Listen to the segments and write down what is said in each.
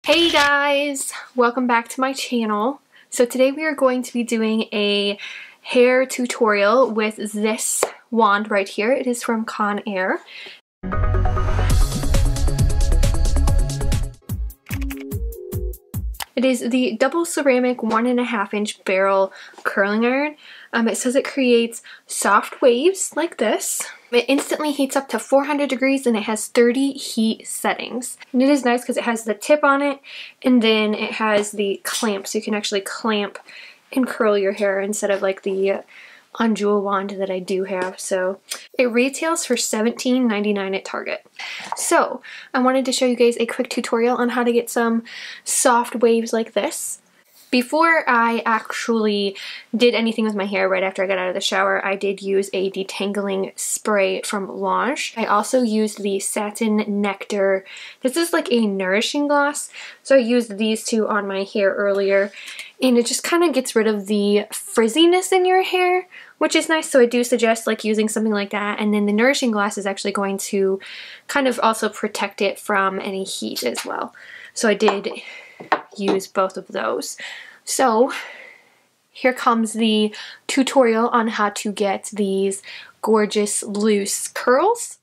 Hey guys, welcome back to my channel. So today we are going to be doing a hair tutorial with this wand right here. It is from Conair. It is the double ceramic 1.5 inch barrel curling iron. It says it creates soft waves like this. It instantly heats up to 400 degrees and it has 30 heat settings. And it is nice because it has the tip on it and then it has the clamp, so you can actually clamp and curl your hair instead of like the ANGE wand that I do have. So it retails for $17.99 at Target. So I wanted to show you guys a quick tutorial on how to get some soft waves like this. Before I actually did anything with my hair right after I got out of the shower, I did use a detangling spray from Lange. I also used the Satin Nectar. This is like a nourishing gloss. So I used these two on my hair earlier and it just kind of gets rid of the frizziness in your hair, which is nice. So I do suggest like using something like that. And then the nourishing gloss is actually going to kind of also protect it from any heat as well. So I did use both of those. So here comes the tutorial on how to get these gorgeous loose curls.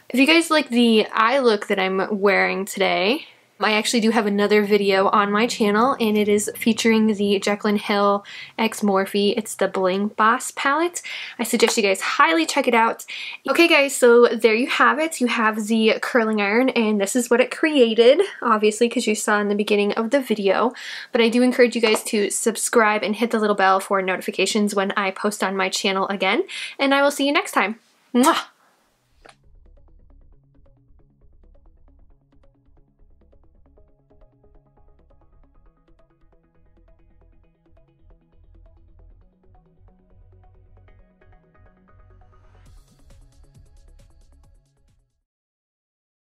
If you guys like the eye look that I'm wearing today, I actually do have another video on my channel and it is featuring the Jekyll & Hill X Morphe. It's the Bling Boss palette. I suggest you guys highly check it out. Okay guys, so there you have it. You have the curling iron and this is what it created, obviously because you saw in the beginning of the video. But I do encourage you guys to subscribe and hit the little bell for notifications when I post on my channel again. And I will see you next time. Mwah!